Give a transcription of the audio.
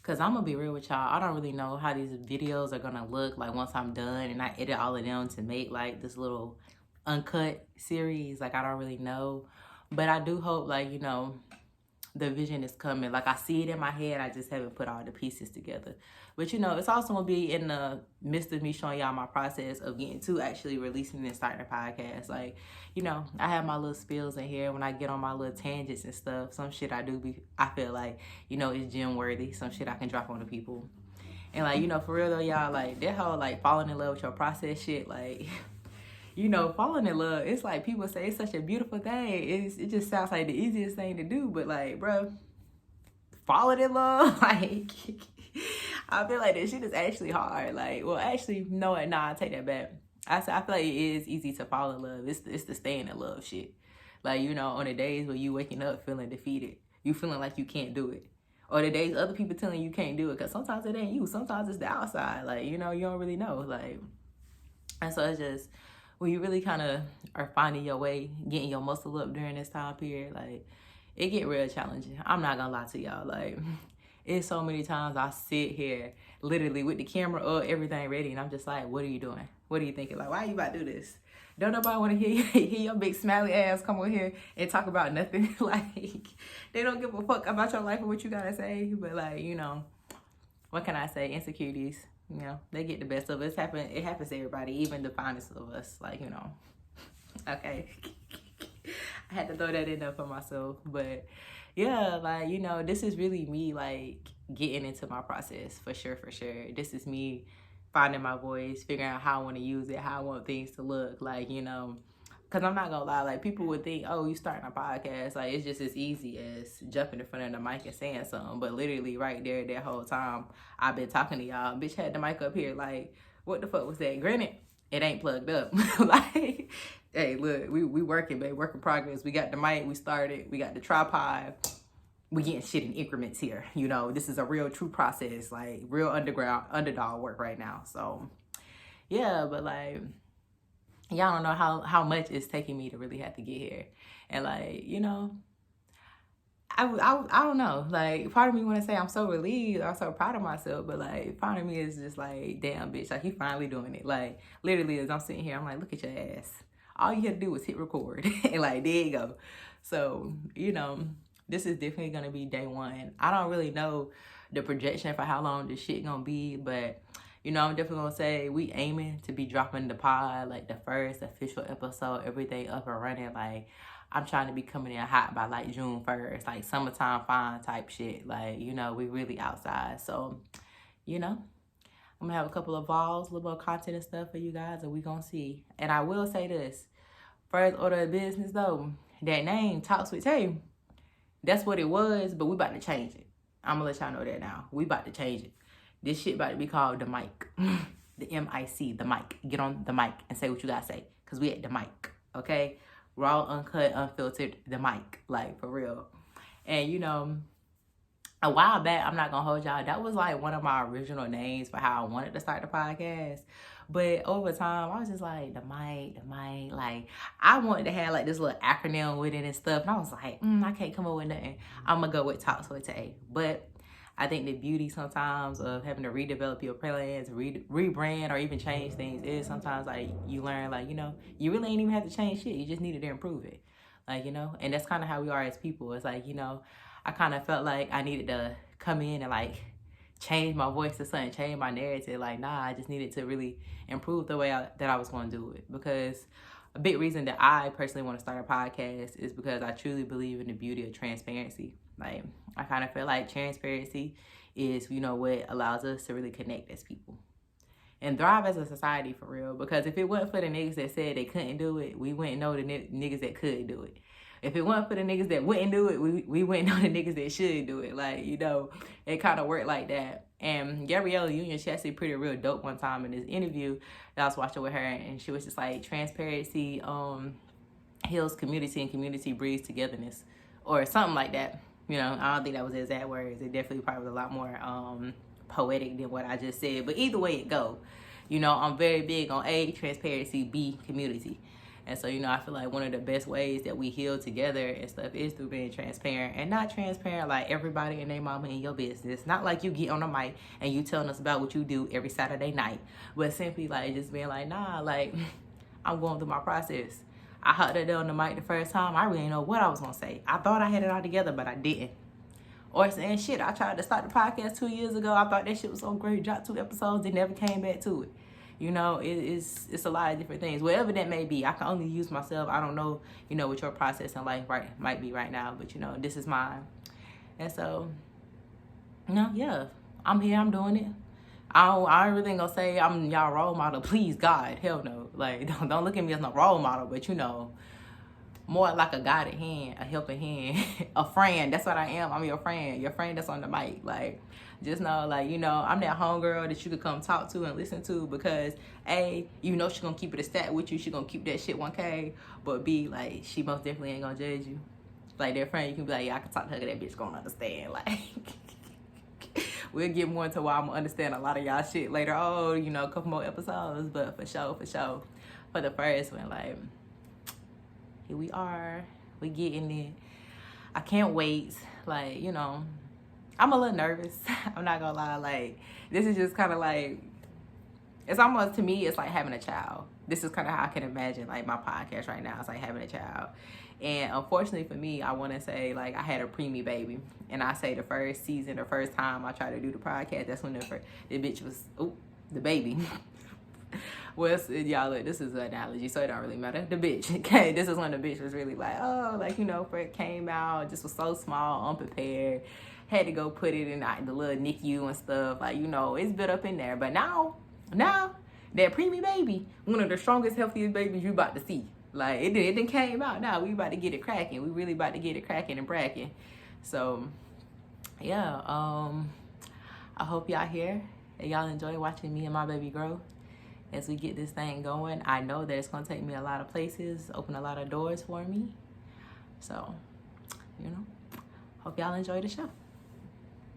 Cause I'm gonna be real with y'all. I don't really know how these videos are gonna look like once I'm done and I edit all of them to make like this little uncut series. Like I don't really know. But I do hope like, the vision is coming. Like I see it in my head. I just haven't put all the pieces together. But it's also gonna be in the midst of me showing y'all my process of getting to actually releasing and starting a podcast. Like, I have my little spills in here when I get on my little tangents and stuff. Some shit I feel like, is gym worthy. Some shit I can drop on the people. And like, for real though, y'all, like that whole like falling in love with your process shit, like falling in love, it's like people say it's such a beautiful thing. It just sounds like the easiest thing to do, but like, bro, falling in love, like, I feel like this shit is actually hard. Like, well, actually, no, I take that back. I feel like it is easy to fall in love. It's the staying in love shit. Like, on the days where you waking up feeling defeated, you feeling like you can't do it. Or the days other people telling you can't do it, because sometimes it ain't you. Sometimes it's the outside. Like, you don't really know. Like, and so it's just, when you really kind of are finding your way, getting your muscle up during this time period, like, it get real challenging. I'm not gonna lie to y'all. Like, it's so many times I sit here literally with the camera up, everything ready, and I'm just like, what are you doing? What are you thinking? Like, why are you about to do this? Don't nobody want to hear your big smiley ass come over here and talk about nothing. Like, they don't give a fuck about your life or what you gotta say. But like, what can I say? Insecurities, they get the best of us. It happens to everybody, even the finest of us. Like, okay. I had to throw that in there for myself. But yeah, like, this is really me, like, getting into my process for sure. This is me finding my voice, figuring out how I want to use it, how I want things to look, like, because I'm not gonna lie, like, people would think, oh, you starting a podcast, like, it's just as easy as jumping in front of the mic and saying something. But literally right there, that whole time I've been talking to y'all, bitch had the mic up here, like, what the fuck was that? Granted, it ain't plugged up. Like, hey, look, we working, babe, work in progress. We got the mic, we started, we got the tripod, we getting shit in increments here. This is a real true process, like real underdog work right now. So yeah, but like, y'all don't know how much it's taking me to really have to get here. And like, I don't know. Like, part of me want to say I'm so relieved, I'm so proud of myself, but like, part of me is just like, damn, bitch, like, you finally doing it. Like, literally, as I'm sitting here, I'm like, look at your ass. All you had to do was hit record, and like, there you go. So, this is definitely gonna be day one. I don't really know the projection for how long this shit gonna be, but I'm definitely gonna say we aiming to be dropping the pod, like the first official episode, everything up and running. Like, I'm trying to be coming in hot by like June 1st, like summertime fine type shit. Like, we really outside. So, I'm gonna have a couple of vlogs, a little bit of content and stuff for you guys, and we gonna see. And I will say this, first order of business though, that name, Talks with Tay, that's what it was, but we about to change it. I'm gonna let y'all know that now. We about to change it. This shit about to be called the mic. The M-I-C, the mic. Get on the mic and say what you gotta say, because we at the mic, okay? Raw, uncut, unfiltered, the mic, like, for real. And a while back, I'm not gonna hold y'all, that was like one of my original names for how I wanted to start the podcast. But over time, I was just like, the mic, like, I wanted to have like this little acronym with it and stuff. And I was like, I can't come up with nothing. I'm gonna go with TalksWithTay. But I think the beauty sometimes of having to redevelop your plans, rebrand, or even change things is sometimes like you learn, like, you really ain't even have to change shit. You just needed to improve it. Like, and that's kind of how we are as people. It's like, I kind of felt like I needed to come in and like change my voice to something, change my narrative. Like, nah, I just needed to really improve the way that I was going to do it. Because a big reason that I personally want to start a podcast is because I truly believe in the beauty of transparency. Like, I kind of feel like transparency is, what allows us to really connect as people and thrive as a society, for real. Because if it wasn't for the niggas that said they couldn't do it, we wouldn't know the niggas that could do it. If it wasn't for the niggas that wouldn't do it, we wouldn't know the niggas that should do it. Like, it kind of worked like that. And Gabriella Union, she actually pretty real dope one time in this interview that I was watching with her, and she was just like, transparency heals community, and community breeds togetherness, or something like that. I don't think that was the exact words. It definitely probably was a lot more poetic than what I just said. But either way it go, I'm very big on A, transparency, B, community. And so, you know, I feel like one of the best ways that we heal together and stuff is through being transparent, and not transparent like everybody and their mama in your business. Not like you get on the mic and you telling us about what you do every Saturday night, but simply like just being like, nah, like I'm going through my process. I hopped up there on the mic the first time. I really didn't know what I was going to say. I thought I had it all together, but I didn't. Or saying, shit, I tried to start the podcast 2 years ago. I thought that shit was so great. Dropped 2 episodes. They never came back to it. You know, it's a lot of different things. Whatever that may be, I can only use myself. I don't know, you know, what your process in life might be right now. But, you know, this is mine. And so, you know, yeah, I'm here. I'm doing it. I ain't really gonna say I'm y'all role model. Please, God, hell no. Like, don't look at me as no role model. But, you know, more like a guided hand, a helping hand, a friend. That's what I am. I'm your friend that's on the mic. Like, just know, like, you know, I'm that homegirl that you could come talk to and listen to, because A, you know she gonna keep it a stat with you. She gonna keep that shit 1K. But B, like, she most definitely ain't gonna judge you. Like, that friend, you can be like, yeah, I can talk to her, that bitch gonna understand. Like, we'll get more into why I'm gonna understand a lot of y'all shit later on, you know, a couple more episodes. But for sure, for the first one, like, here we are. We getting it. I can't wait. Like, you know, I'm a little nervous. I'm not gonna lie. Like, this is just kind of like, it's almost, to me, it's like having a child. This is kind of how I can imagine, like, my podcast right now. It's like having a child. And unfortunately for me, I want to say, like, I had a preemie baby. And I say the first season, the first time I tried to do the podcast, that's when the bitch was, the baby. Well, y'all, look, this is an analogy, so it don't really matter. The bitch, okay? This is when the bitch was really like, oh, like, you know, it came out, just was so small, unprepared. Had to go put it in the little NICU and stuff. Like, you know, it's built up in there. But now, that preemie baby, one of the strongest, healthiest babies you about to see. Like, it didn't came out. Now we about to get it cracking. We really about to get it cracking and bracking. So, yeah, I hope y'all here and y'all enjoy watching me and my baby grow as we get this thing going. I know that it's going to take me a lot of places, open a lot of doors for me. So, you know, hope y'all enjoy the show.